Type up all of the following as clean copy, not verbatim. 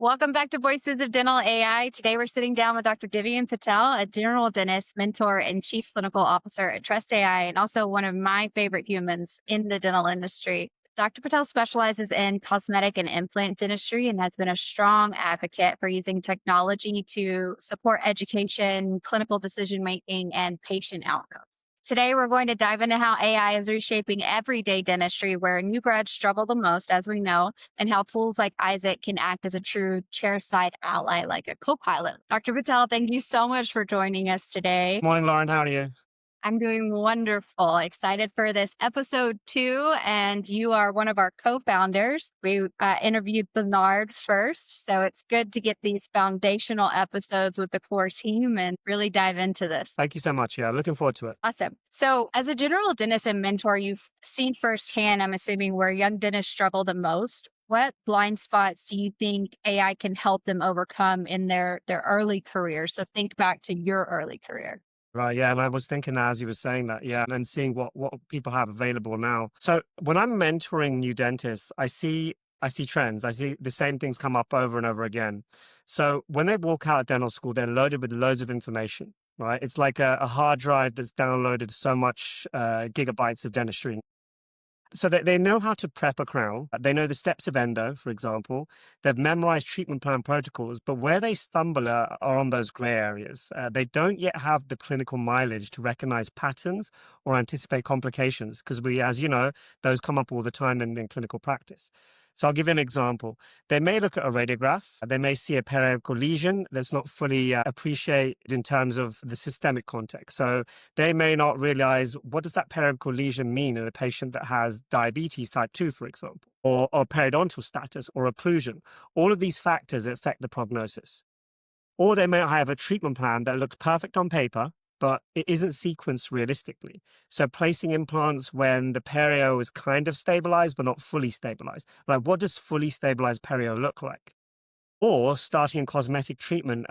Welcome back to Voices of Dental AI. Today we're sitting down with Dr. Divian Patel, a general dentist, mentor, and chief clinical officer at Trust AI, and also one of my favorite humans in the dental industry. Dr. Patel specializes in cosmetic and implant dentistry and has been a strong advocate for using technology to support education, clinical decision making, and patient outcomes. Today, we're going to dive into how AI is reshaping everyday dentistry, where new grads struggle the most, as we know, and how tools like Isaac can act as a true chairside ally like a co pilot. Dr. Patel, thank you so much for joining us today. Morning, Lauren. How are you? I'm doing wonderful. Excited for this episode 2, and you are one of our co-founders. We interviewed Bernard first, so it's good to get these foundational episodes with the core team and really dive into this. Thank you so much. Yeah, looking forward to it. Awesome. So, as a general dentist and mentor, you've seen firsthand, I'm assuming, where young dentists struggle the most. What blind spots do you think AI can help them overcome in their early career? So, think back to your early career. Right. Yeah. And I was thinking that as you were saying that. Yeah. And seeing what people have available now. So when I'm mentoring new dentists, I see trends. I see the same things come up over and over again. So when they walk out of dental school, they're loaded with loads of information. Right. It's like a hard drive that's downloaded so much gigabytes of dentistry. So they know how to prep a crown. They know the steps of endo, for example. They've memorized treatment plan protocols, but where they stumble are on those gray areas. They don't yet have the clinical mileage to recognize patterns or anticipate complications because as you know, those come up all the time in clinical practice. So I'll give you an example. They may look at a radiograph. They may see a periapical lesion that's not fully appreciated in terms of the systemic context. So they may not realize, what does that periapical lesion mean in a patient that has diabetes type 2, for example, or periodontal status or occlusion. All of these factors affect the prognosis. Or they may have a treatment plan that looks perfect on paper, but it isn't sequenced realistically. So placing implants when the perio is kind of stabilized, but not fully stabilized. Like, what does fully stabilized perio look like? Or starting cosmetic treatment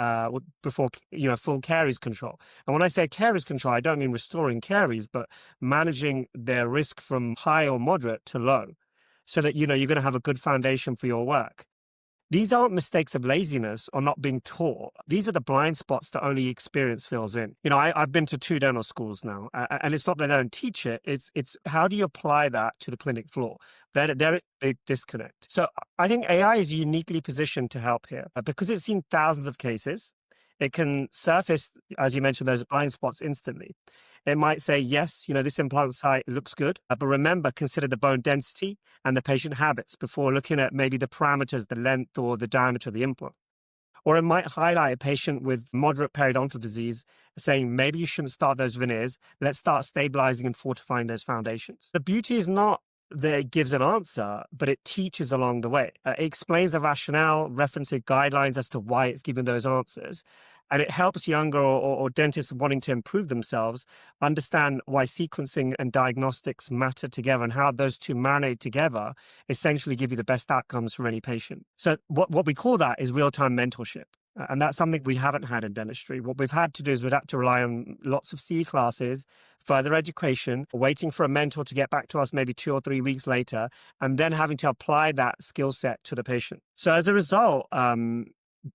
before full caries control. And when I say caries control, I don't mean restoring caries, but managing their risk from high or moderate to low, so that you're going to have a good foundation for your work. These aren't mistakes of laziness or not being taught. These are the blind spots that only experience fills in. I've been to 2 dental schools now, and it's not that they don't teach it. It's how do you apply that to the clinic floor? There is a big disconnect. So I think AI is uniquely positioned to help here because it's seen thousands of cases. It can surface, as you mentioned, those blind spots instantly. It might say, yes, this implant site looks good, but remember, consider the bone density and the patient habits before looking at maybe the parameters, the length or the diameter of the implant. Or it might highlight a patient with moderate periodontal disease, saying maybe you shouldn't start those veneers. Let's start stabilizing and fortifying those foundations. The beauty is not that it gives an answer, but it teaches along the way. It explains the rationale, referencing guidelines as to why it's giving those answers. And it helps younger or dentists wanting to improve themselves understand why sequencing and diagnostics matter together and how those two marinate together essentially give you the best outcomes for any patient. So what we call that is real-time mentorship. And that's something we haven't had in dentistry. What we've had to do is we'd have to rely on lots of CE classes, further education, waiting for a mentor to get back to us maybe 2 or 3 weeks later, and then having to apply that skill set to the patient. So as a result,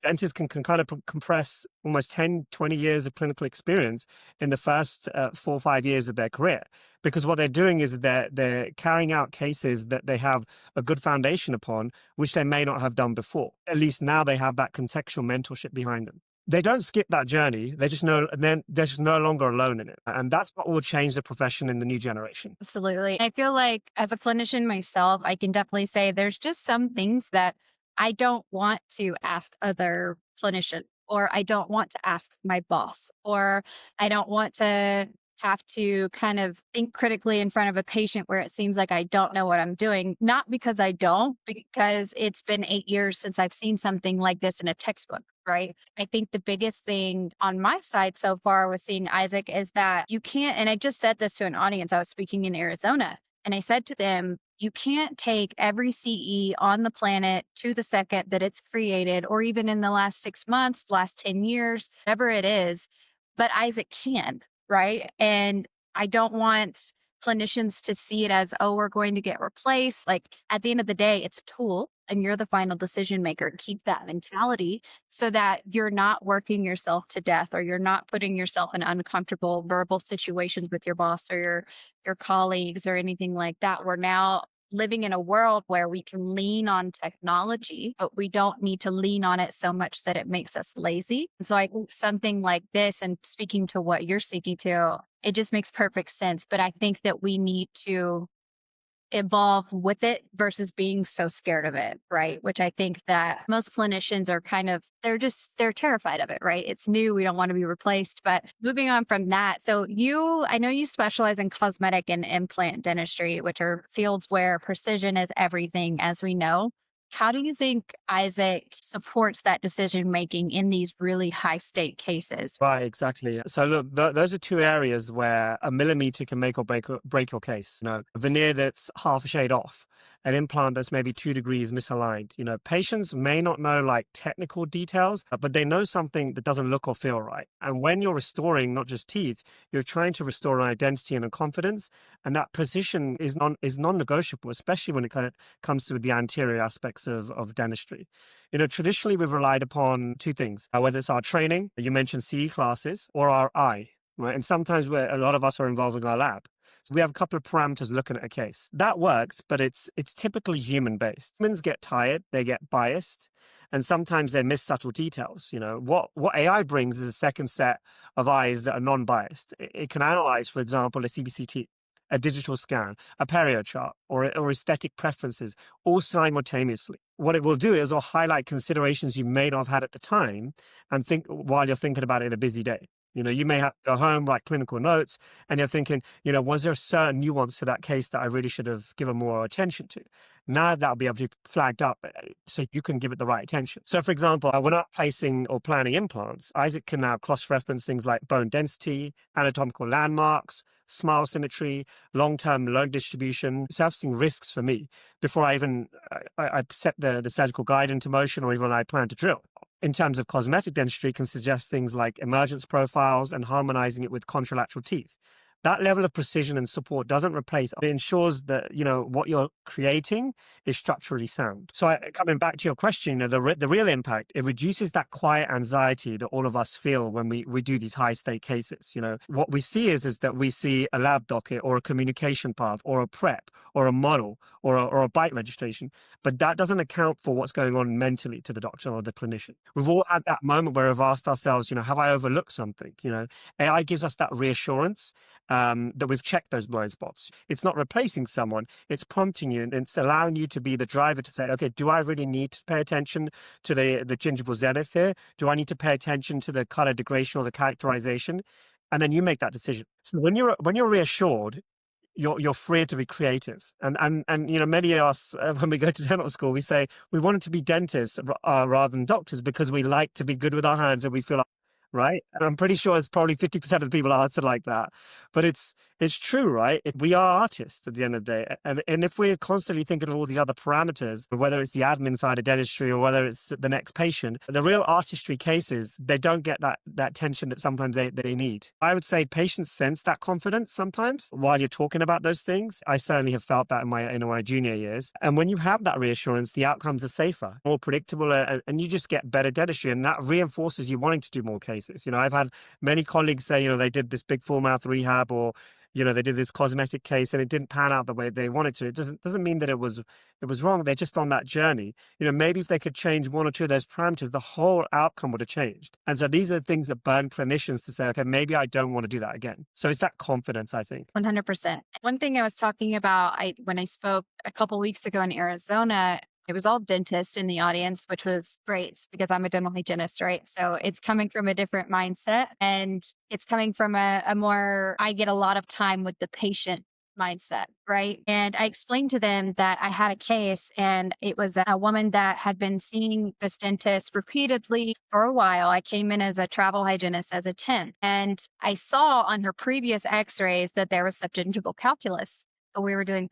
dentists can kind of compress almost 10, 20 years of clinical experience in the first 4 or 5 years of their career. Because what they're doing is they're carrying out cases that they have a good foundation upon, which they may not have done before. At least now they have that contextual mentorship behind them. They don't skip that journey. They just know, and then they're just no longer alone in it. And that's what will change the profession in the new generation. Absolutely. I feel like as a clinician myself, I can definitely say there's just some things that I don't want to ask other clinicians, or I don't want to ask my boss, or I don't want to have to kind of think critically in front of a patient where it seems like I don't know what I'm doing. Not because I don't, because it's been 8 years since I've seen something like this in a textbook, right? I think the biggest thing on my side so far with seeing Isaac is that you can't, and I just said this to an audience, I was speaking in Arizona, and I said to them, you can't take every CE on the planet to the second that it's created, or even in the last 6 months, last 10 years, whatever it is, but Isaac can, right? And I don't want clinicians to see it as, oh, we're going to get replaced. Like at the end of the day, it's a tool and you're the final decision maker. Keep that mentality so that you're not working yourself to death or you're not putting yourself in uncomfortable verbal situations with your boss or your colleagues or anything like that. We're now living in a world where we can lean on technology, but we don't need to lean on it so much that it makes us lazy. And so I think something like this, and speaking to what you're speaking to, it just makes perfect sense. But I think that we need to evolve with it versus being so scared of it, right? Which I think that most clinicians are kind of, they're terrified of it, right? It's new, we don't want to be replaced. But moving on from that, so I know you specialize in cosmetic and implant dentistry, which are fields where precision is everything, as we know. How do you think Isaac supports that decision making in these really high stake cases? Right, exactly. So look, those are two areas where a millimeter can make or break your case. A veneer that's half a shade off, an implant that's maybe 2 degrees misaligned. Patients may not know like technical details, but they know something that doesn't look or feel right. And when you're restoring not just teeth, you're trying to restore an identity and a confidence, and that precision is non-negotiable, especially when it comes to the anterior aspects of dentistry. Traditionally, we've relied upon two things, whether it's our training, you mentioned CE classes, or our eye, right? And sometimes a lot of us are involved in our lab. So we have a couple of parameters looking at a case. That works, but it's typically human-based. Humans get tired, they get biased, and sometimes they miss subtle details. What AI brings is a second set of eyes that are non-biased. It can analyze, for example, a CBCT, a digital scan, a perio chart, or aesthetic preferences, all simultaneously. What it will do is it'll highlight considerations you may not have had at the time and think while you're thinking about it in a busy day. You may have to go home, write clinical notes, and you're thinking, was there a certain nuance to that case that I really should have given more attention to? Now that'll be able to be flagged up so you can give it the right attention. So, for example, when I'm placing or planning implants, Isaac can now cross-reference things like bone density, anatomical landmarks, smile symmetry, long-term load distribution, surfacing risks for me before I even I set the surgical guide into motion or even when I plan to drill. In terms of cosmetic dentistry, can suggest things like emergence profiles and harmonizing it with contralateral teeth. That level of precision and support doesn't replace, it ensures that, what you're creating is structurally sound. So coming back to your question, the real impact, it reduces that quiet anxiety that all of us feel when we do these high stake cases. What we see is that we see a lab docket or a communication path or a prep or a model or a bite registration, but that doesn't account for what's going on mentally to the doctor or the clinician. We've all had that moment where we've asked ourselves, have I overlooked something? AI gives us that reassurance that we've checked those blind spots. It's not replacing someone, it's prompting you and it's allowing you to be the driver to say, okay, do I really need to pay attention to the gingival zenith here? Do I need to pay attention to the color degradation or the characterization? And then you make that decision. So when you're reassured, you're free to be creative. And many of us, when we go to dental school, we say we wanted to be dentists rather than doctors because we like to be good with our hands and we feel like, right? And I'm pretty sure it's probably 50% of the people answer like that. But it's true, right? We are artists at the end of the day. And if we're constantly thinking of all the other parameters, whether it's the admin side of dentistry or whether it's the next patient, the real artistry cases, they don't get that tension that sometimes they need. I would say patients sense that confidence sometimes while you're talking about those things. I certainly have felt that in my junior years. And when you have that reassurance, the outcomes are safer, more predictable, and you just get better dentistry. And that reinforces you wanting to do more cases. I've had many colleagues say, they did this big full mouth rehab or, they did this cosmetic case and it didn't pan out the way they wanted to. It doesn't mean that it was wrong. They're just on that journey. Maybe if they could change one or two of those parameters, the whole outcome would have changed. And so these are the things that burn clinicians to say, okay, maybe I don't want to do that again. So it's that confidence, I think. 100%. One thing I was talking about, when I spoke a couple weeks ago in Arizona, it was all dentists in the audience, which was great because I'm a dental hygienist, right? So it's coming from a different mindset and it's coming from a more, I get a lot of time with the patient mindset, right? And I explained to them that I had a case and it was a woman that had been seeing this dentist repeatedly for a while. I came in as a travel hygienist as a temp and I saw on her previous x-rays that there was subgingival calculus, but we were doing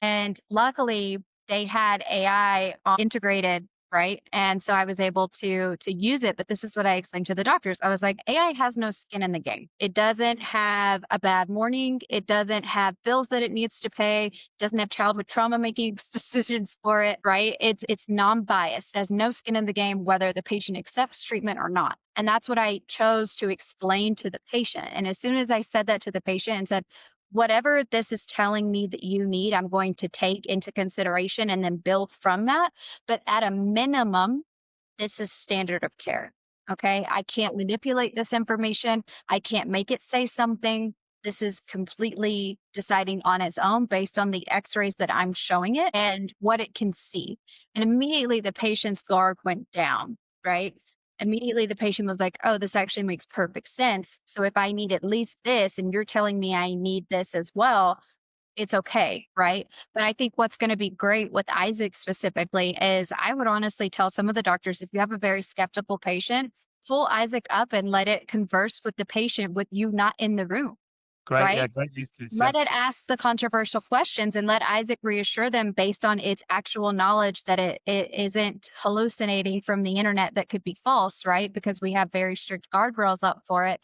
and luckily they had AI integrated right? And so I was able to use it, but this is what I explained to the doctors. I was like, AI has no skin in the game. It doesn't have a bad morning. It doesn't have bills that it needs to pay. Doesn't have childhood trauma making decisions for it, right? It's non-biased. It has no skin in the game whether the patient accepts treatment or not. And that's what I chose to explain to the patient. And as soon as I said that to the patient and said, whatever this is telling me that you need, I'm going to take into consideration and then build from that. But at a minimum, this is standard of care. Okay. I can't manipulate this information. I can't make it say something. This is completely deciding on its own based on the x rays that I'm showing it and what it can see. And immediately the patient's guard went down, right? Immediately the patient was like, oh, this actually makes perfect sense. So if I need at least this and you're telling me I need this as well, it's okay, right? But I think what's gonna be great with Isaac specifically is I would honestly tell some of the doctors, if you have a very skeptical patient, pull Isaac up and let it converse with the patient with you not in the room, Great, yeah, right? great use case, yeah. Let it ask the controversial questions and let Isaac reassure them based on its actual knowledge that it isn't hallucinating from the internet that could be false, right? Because we have very strict guardrails up for it.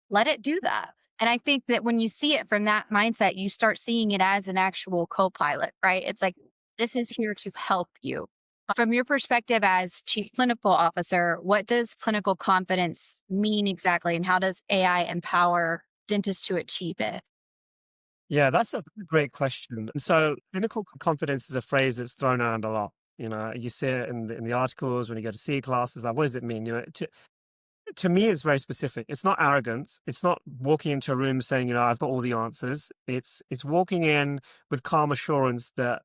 Let it do that. And I think that when you see it from that mindset, you start seeing it as an actual co-pilot, right? It's like, this is here to help you. From your perspective as chief clinical officer, what does clinical confidence mean exactly? And how does AI empower dentists to achieve it? Yeah, that's a great question. And so clinical confidence is a phrase that's thrown around a lot. You know, you see it in the articles when you go to C classes. Like, what does it mean? You know, to me, it's very specific. It's not arrogance. It's not walking into a room saying, you know, I've got all the answers. It's walking in with calm assurance that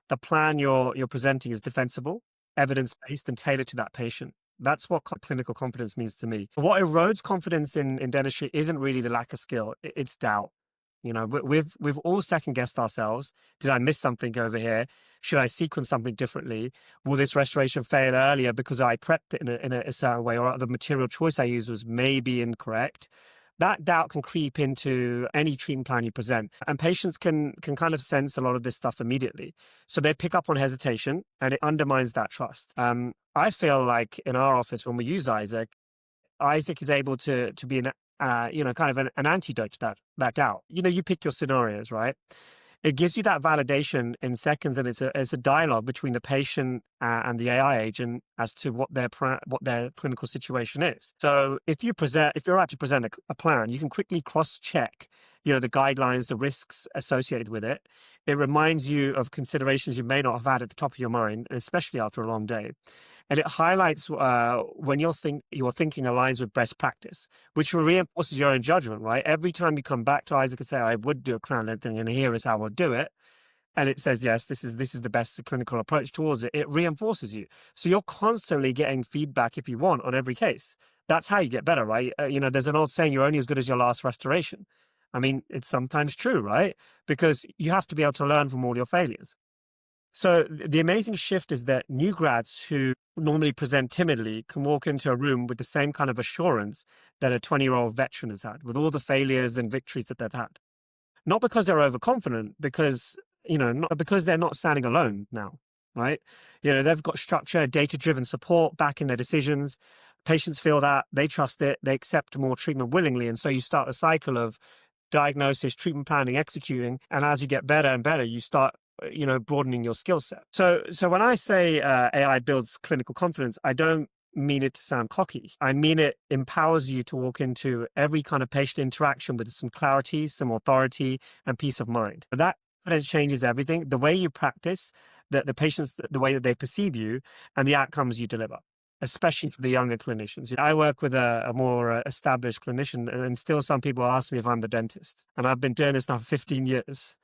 the plan you're presenting is defensible, evidence based, and tailored to that patient. That's what clinical confidence means to me. What erodes confidence in dentistry isn't really the lack of skill; it's doubt. You know, we've all second guessed ourselves. Did I miss something over here? Should I sequence something differently? Will this restoration fail earlier because I prepped it in a certain way, or the material choice I used was maybe incorrect? That doubt can creep into any treatment plan you present, and patients can kind of sense a lot of this stuff immediately. So they pick up on hesitation, and it undermines that trust. I feel like in our office when we use Isaac is able to be an you know, kind of an antidote to that doubt. You know, you pick your scenarios, right? It gives you that validation in seconds, and it's a dialogue between the patient and the AI agent as to what their clinical situation is. So if you're about to present a plan, you can quickly cross check, you know, the guidelines, the risks associated with it. It reminds you of considerations you may not have had at the top of your mind, especially after a long day. And it highlights when your thinking aligns with best practice, which reinforces your own judgment, right? Every time you come back to Isaac and say, I would do a crown lengthening and here is how I would do it, and it says, yes, this is the best clinical approach towards it, it reinforces you. So you're constantly getting feedback if you want on every case. That's how you get better, right? You know, there's an old saying, you're only as good as your last restoration. I mean, it's sometimes true, right? Because you have to be able to learn from all your failures. So the amazing shift is that new grads who normally present timidly can walk into a room with the same kind of assurance that a 20-year-old veteran has had, with all the failures and victories that they've had. Not because they're overconfident, because, you know, not because they're not standing alone now, right? You know, they've got structure, data-driven support back in their decisions. Patients feel that, they trust it, they accept more treatment willingly. And so you start a cycle of diagnosis, treatment planning, executing. And as you get better and better, you start, you know, broadening your skill set. So when I say AI builds clinical confidence, I don't mean it to sound cocky. I mean it empowers you to walk into every kind of patient interaction with some clarity, some authority, and peace of mind. That confidence changes everything. The way you practice, the patients, the way that they perceive you, and the outcomes you deliver, especially for the younger clinicians. I work with a more established clinician, and still some people ask me if I'm the dentist. And I've been doing this now for 15 years.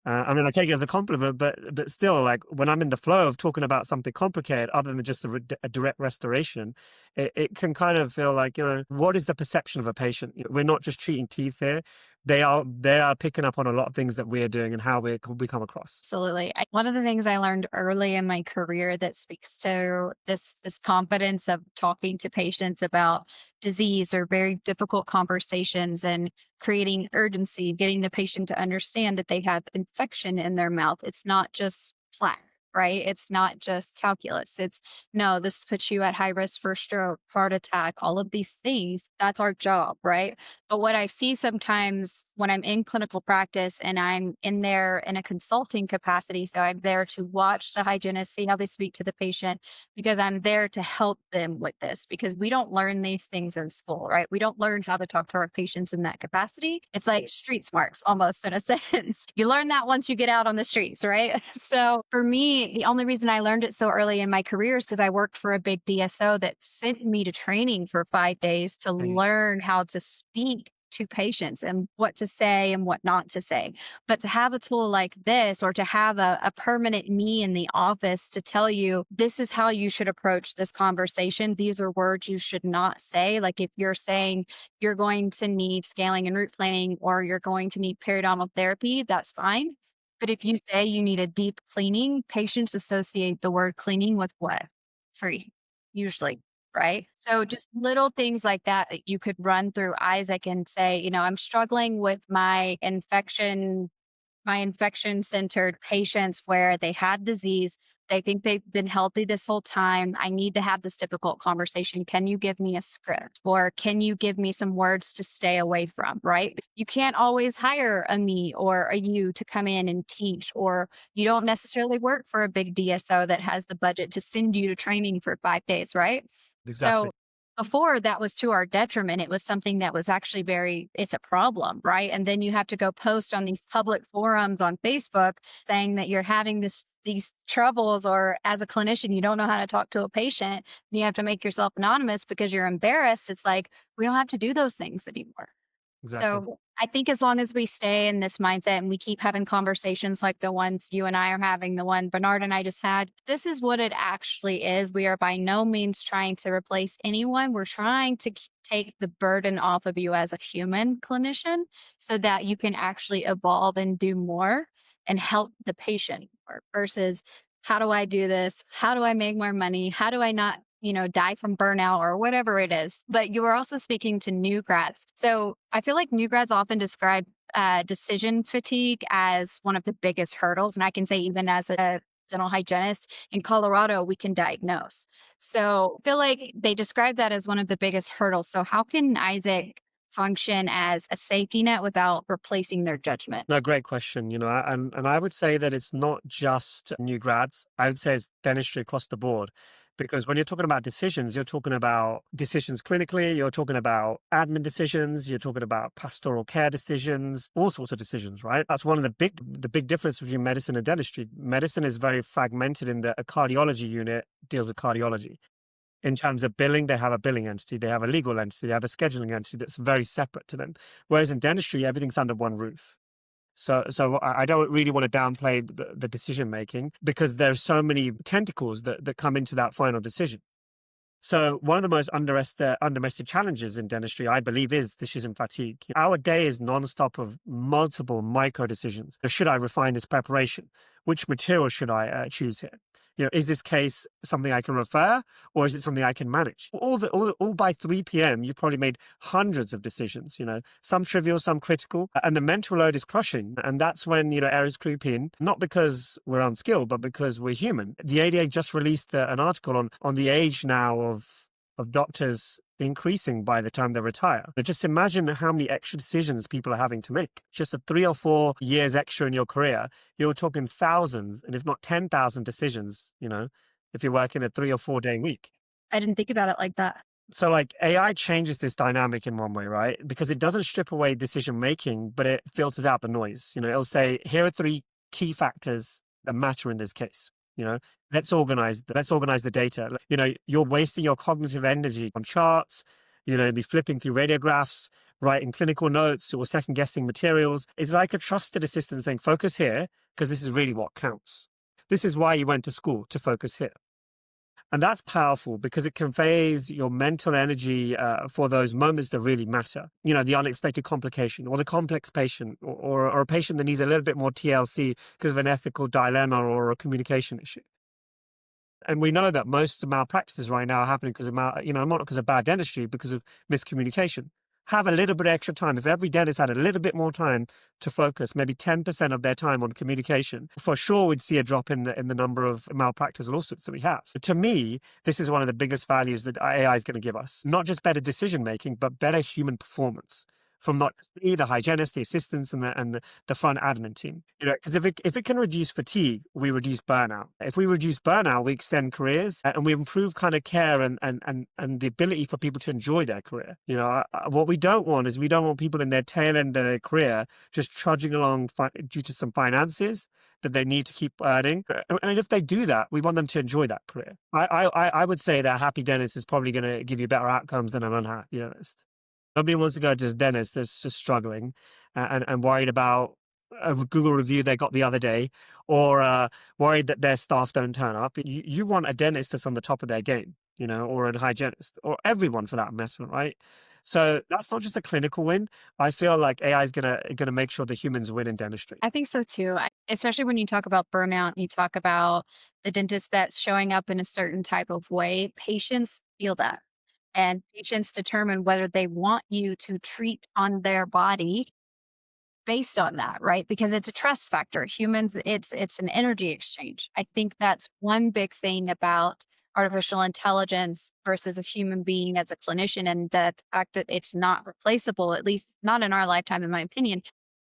I mean, I take it as a compliment, but still, like when I'm in the flow of talking about something complicated, other than just a direct restoration, it can kind of feel like, you know, what is the perception of a patient? We're not just treating teeth here; they are picking up on a lot of things that we're doing and how we come across. Absolutely. One of the things I learned early in my career that speaks to this confidence of talking to patients about disease or very difficult conversations and creating urgency, getting the patient to understand that they have infection in their mouth. It's not just plaque, right? It's not just calculus. It's no, this puts you at high risk for stroke, heart attack, all of these things. That's our job, right? But what I see sometimes when I'm in clinical practice and I'm in there in a consulting capacity, so I'm there to watch the hygienist, see how they speak to the patient, because I'm there to help them with this, because we don't learn these things in school, right? We don't learn how to talk to our patients in that capacity. It's like street smarts almost in a sense. You learn that once you get out on the streets, right? So for me, the only reason I learned it so early in my career is because I worked for a big DSO that sent me to training for 5 days to Right. learn how to speak to patients and what to say and what not to say. But to have a tool like this, or to have a permanent me in the office to tell you, this is how you should approach this conversation. These are words you should not say. Like if you're saying you're going to need scaling and root planning, or you're going to need periodontal therapy, that's fine. But if you say you need a deep cleaning, patients associate the word cleaning with what? Free, usually, right? So just little things like that that you could run through Isaac and say, I'm struggling with my infection centered patients where they had disease. They think they've been healthy this whole time. I need to have this difficult conversation. Can you give me a script, or can you give me some words to stay away from? Right? You can't always hire a me or a you to come in and teach, or you don't necessarily work for a big DSO that has the budget to send you to training for 5 days. Right? Exactly. So before, that was to our detriment. It was something that was actually it's a problem, right? And then you have to go post on these public forums on Facebook saying that you're having these troubles, or as a clinician, you don't know how to talk to a patient, and you have to make yourself anonymous because you're embarrassed. It's like, we don't have to do those things anymore. Exactly. So I think as long as we stay in this mindset and we keep having conversations like the ones you and I are having, the one Bernard and I just had, this is what it actually is. We are by no means trying to replace anyone. We're trying to take the burden off of you as a human clinician so that you can actually evolve and do more and help the patient more, versus how do I do this? How do I make more money? How do I not, die from burnout or whatever it is? But you were also speaking to new grads. So I feel like new grads often describe decision fatigue as one of the biggest hurdles. And I can say, even as a dental hygienist in Colorado, we can diagnose. So I feel like they describe that as one of the biggest hurdles. So how can Isaac function as a safety net without replacing their judgment? No, great question. And I would say that it's not just new grads. I would say it's dentistry across the board. Because when you're talking about decisions, you're talking about decisions clinically, you're talking about admin decisions, you're talking about pastoral care decisions, all sorts of decisions, right? That's one of the big difference between medicine and dentistry. Medicine is very fragmented in that a cardiology unit deals with cardiology. In terms of billing, they have a billing entity, they have a legal entity, they have a scheduling entity that's very separate to them. Whereas in dentistry, everything's under one roof. So I don't really want to downplay the decision making, because there's so many tentacles that come into that final decision. So one of the most underestimated challenges in dentistry, I believe, is decision fatigue. Our day is nonstop of multiple micro decisions. Should I refine this preparation? Which material should I choose here? Is this case something I can refer, or is it something I can manage? All by 3 p.m., you've probably made hundreds of decisions, some trivial, some critical, and the mental load is crushing. And that's when, errors creep in, not because we're unskilled, but because we're human. The ADA just released an article on the age now of doctors increasing by the time they retire. But just imagine how many extra decisions people are having to make. Just a 3 or 4 years extra in your career, you're talking thousands, and if not 10,000 decisions, if you're working a 3 or 4 day week. I didn't think about it like that. So like AI changes this dynamic in one way, right? Because it doesn't strip away decision making, but it filters out the noise. It'll say, here are 3 key factors that matter in this case. Let's organize the data. You're wasting your cognitive energy on charts, be flipping through radiographs, writing clinical notes, or second guessing materials. It's like a trusted assistant saying, focus here, because this is really what counts. This is why you went to school, to focus here. And that's powerful because it conveys your mental energy for those moments that really matter. The unexpected complication, or the complex patient, or a patient that needs a little bit more TLC because of an ethical dilemma or a communication issue. And we know that most malpractices right now are happening because of, not because of bad dentistry, because of miscommunication. have a little bit of extra time, if every dentist had a little bit more time to focus, maybe 10% of their time on communication, for sure we'd see a drop in the number of malpractice lawsuits that we have. To me, this is one of the biggest values that AI is going to give us. Not just better decision making, but better human performance from not just me, the hygienist, the assistants, and the front admin team. Because if it can reduce fatigue, we reduce burnout. If we reduce burnout, we extend careers and we improve kind of care and the ability for people to enjoy their career. What we don't want is we don't want people in their tail end of their career just trudging along due to some finances that they need to keep earning. And if they do that, we want them to enjoy that career. I would say that a happy dentist is probably going to give you better outcomes than an unhappy dentist. Nobody wants to go to a dentist that's just struggling and worried about a Google review they got the other day, or worried that their staff don't turn up. You want a dentist that's on the top of their game, or a hygienist, or everyone for that matter, right? So that's not just a clinical win. I feel like AI is gonna make sure the humans win in dentistry. I think so too. Especially when you talk about burnout, you talk about the dentist that's showing up in a certain type of way, patients feel that. And patients determine whether they want you to treat on their body based on that, right? Because it's a trust factor. Humans, it's an energy exchange. I think that's one big thing about artificial intelligence versus a human being as a clinician, and that fact that it's not replaceable, at least not in our lifetime, in my opinion,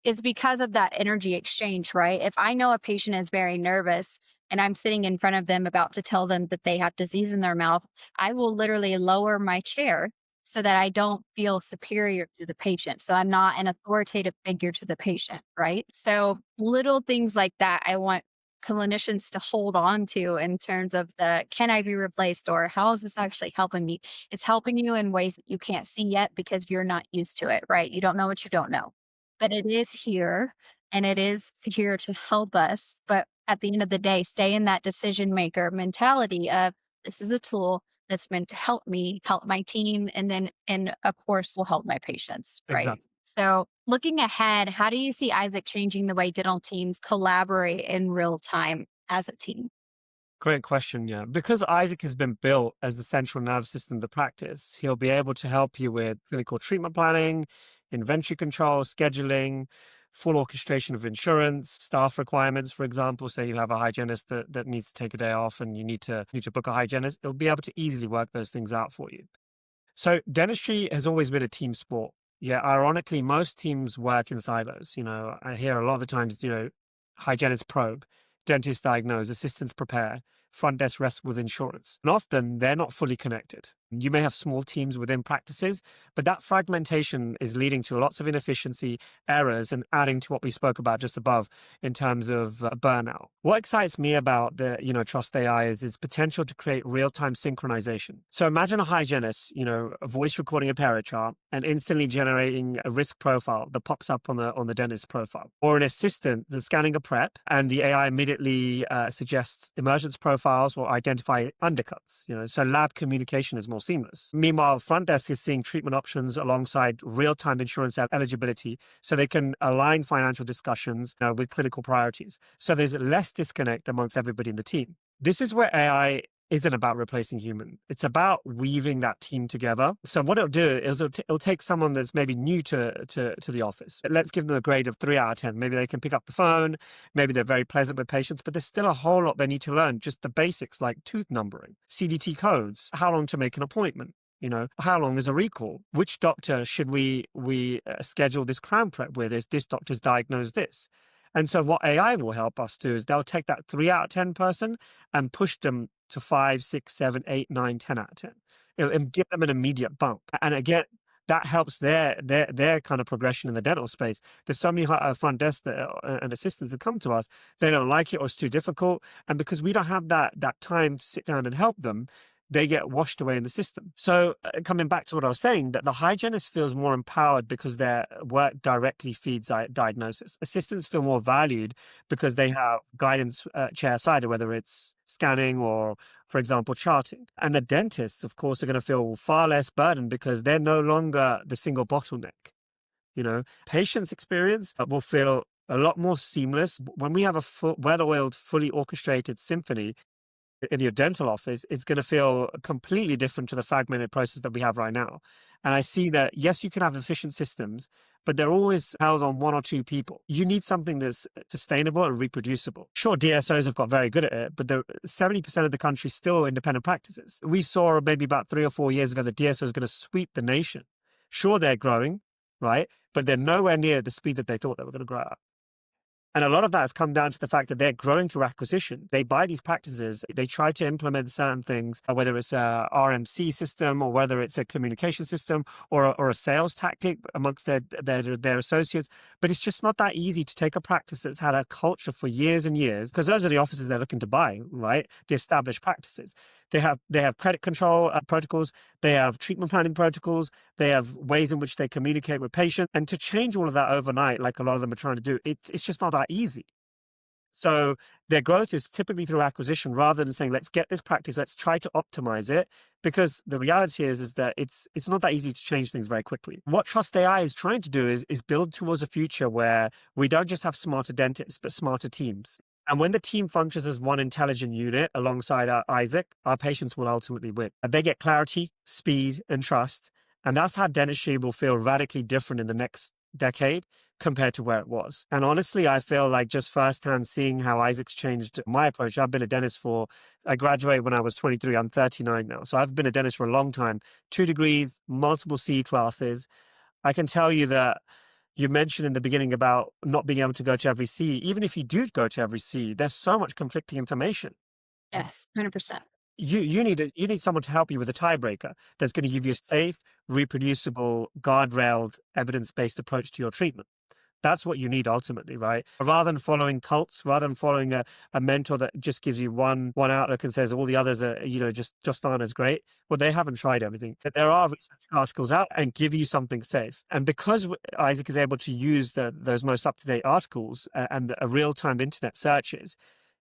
is because of that energy exchange, right? If I know a patient is very nervous and I'm sitting in front of them about to tell them that they have disease in their mouth, I will literally lower my chair so that I don't feel superior to the patient. So I'm not an authoritative figure to the patient, right? So little things like that, I want clinicians to hold on to in terms of the can I be replaced, or how is this actually helping me? It's helping you in ways that you can't see yet because you're not used to it, right? You don't know what you don't know, but it is here, and it is here to help us. But at the end of the day, stay in that decision maker mentality of this is a tool that's meant to help me, help my team, and of course will help my patients, right? Exactly. So looking ahead, how do you see Isaac changing the way dental teams collaborate in real time as a team? Great question. Yeah. Because Isaac has been built as the central nervous system of the practice, he'll be able to help you with clinical treatment planning, inventory control, scheduling, full orchestration of insurance, staff requirements, for example. Say you have a hygienist that needs to take a day off and you need to book a hygienist, it'll be able to easily work those things out for you. So dentistry has always been a team sport. Yeah, ironically, most teams work in silos. I hear a lot of the times, hygienists probe, dentists diagnose, assistants prepare, front desk rests with insurance. And often they're not fully connected. You may have small teams within practices, but that fragmentation is leading to lots of inefficiency, errors, and adding to what we spoke about just above in terms of burnout. What excites me about the, Trust AI is its potential to create real-time synchronization. So imagine a hygienist, a voice recording a chart and instantly generating a risk profile that pops up on the dentist's profile, or an assistant that's scanning a prep and the AI immediately suggests emergence profiles or identify undercuts. So lab communication is more seamless. Meanwhile, front desk is seeing treatment options alongside real-time insurance eligibility, so they can align financial discussions with clinical priorities. So there's less disconnect amongst everybody in the team. This is where AI isn't about replacing human. It's about weaving that team together. So what it'll do is it'll take someone that's maybe new to the office. Let's give them a grade of 3 out of 10. Maybe they can pick up the phone. Maybe they're very pleasant with patients, but there's still a whole lot they need to learn. Just the basics like tooth numbering, CDT codes, how long to make an appointment. How long is a recall? Which doctor should we schedule this crown prep with? Is this doctor's diagnosed this? And so what AI will help us do is they'll take that 3 out of 10 person and push them to 5, 6, 7, 8, 9, 10 out of 10. It'll give them an immediate bump. And again, that helps their kind of progression in the dental space. There's so many front desk and assistants that come to us, they don't like it or it's too difficult. And because we don't have that time to sit down and help them, they get washed away in the system. So coming back to what I was saying, that the hygienist feels more empowered because their work directly feeds diagnosis. Assistants feel more valued because they have guidance chair-side, whether it's scanning or, for example, charting. And the dentists, of course, are going to feel far less burdened because they're no longer the single bottleneck. Patients' experience will feel a lot more seamless. When we have a well-oiled, fully orchestrated symphony, in your dental office, it's going to feel completely different to the fragmented process that we have right now. And I see that, yes, you can have efficient systems, but they're always held on one or two people. You need something that's sustainable and reproducible. Sure, DSOs have got very good at it, but 70% of the country still independent practices. We saw maybe about 3 or 4 years ago that DSO is going to sweep the nation. Sure, they're growing, right? But they're nowhere near the speed that they thought they were going to grow at. And a lot of that has come down to the fact that they're growing through acquisition. They buy these practices, they try to implement certain things, whether it's a RMC system or whether it's a communication system or a sales tactic amongst their associates. But it's just not that easy to take a practice that's had a culture for years and years, because those are the offices they're looking to buy, right? The established practices. They have credit control protocols, they have treatment planning protocols, they have ways in which they communicate with patients. And to change all of that overnight, like a lot of them are trying to do, it's just not that easy. So their growth is typically through acquisition rather than saying, let's get this practice, let's try to optimize it. Because the reality is that it's not that easy to change things very quickly. What Trust AI is trying to do is build towards a future where we don't just have smarter dentists, but smarter teams. And when the team functions as one intelligent unit alongside Isaac, our patients will ultimately win. They get clarity, speed, and trust. And that's how dentistry will feel radically different in the next decade compared to where it was. And honestly, I feel like just firsthand seeing how Isaac's changed my approach. I've been a dentist I graduated when I was 23. I'm 39 now. So I've been a dentist for a long time, 2 degrees, multiple C classes. I can tell you that you mentioned in the beginning about not being able to go to every C. Even if you do go to every C, there's so much conflicting information. Yes, 100%. You need someone to help you with a tiebreaker that's going to give you a safe, reproducible, guardrailed, evidence-based approach to your treatment. That's what you need ultimately, right? Rather than following cults, rather than following a mentor that just gives you one outlook and says all the others are, just aren't as great. Well, they haven't tried everything. But there are research articles out and give you something safe. And because Isaac is able to use those most up-to-date articles and real-time internet searches,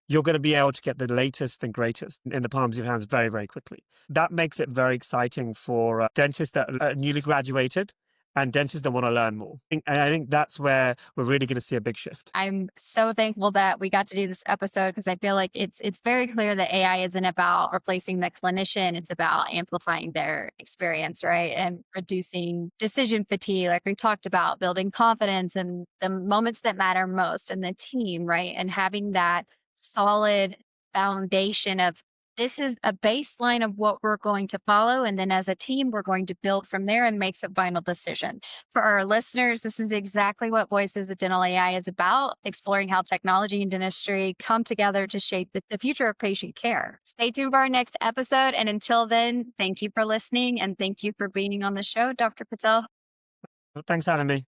you're going to be able to get the latest and greatest in the palms of your hands very, very quickly. That makes it very exciting for dentists that are newly graduated and dentists that want to learn more. And I think that's where we're really going to see a big shift. I'm so thankful that we got to do this episode because I feel like it's very clear that AI isn't about replacing the clinician. It's about amplifying their experience, right? And reducing decision fatigue, like we talked about, building confidence and the moments that matter most and the team, right? And having that solid foundation of this is a baseline of what we're going to follow. And then as a team, we're going to build from there and make the final decision. For our listeners, this is exactly what Voices of Dental AI is about, exploring how technology and dentistry come together to shape the future of patient care. Stay tuned for our next episode. And until then, thank you for listening and thank you for being on the show, Dr. Patel. Thanks for having me.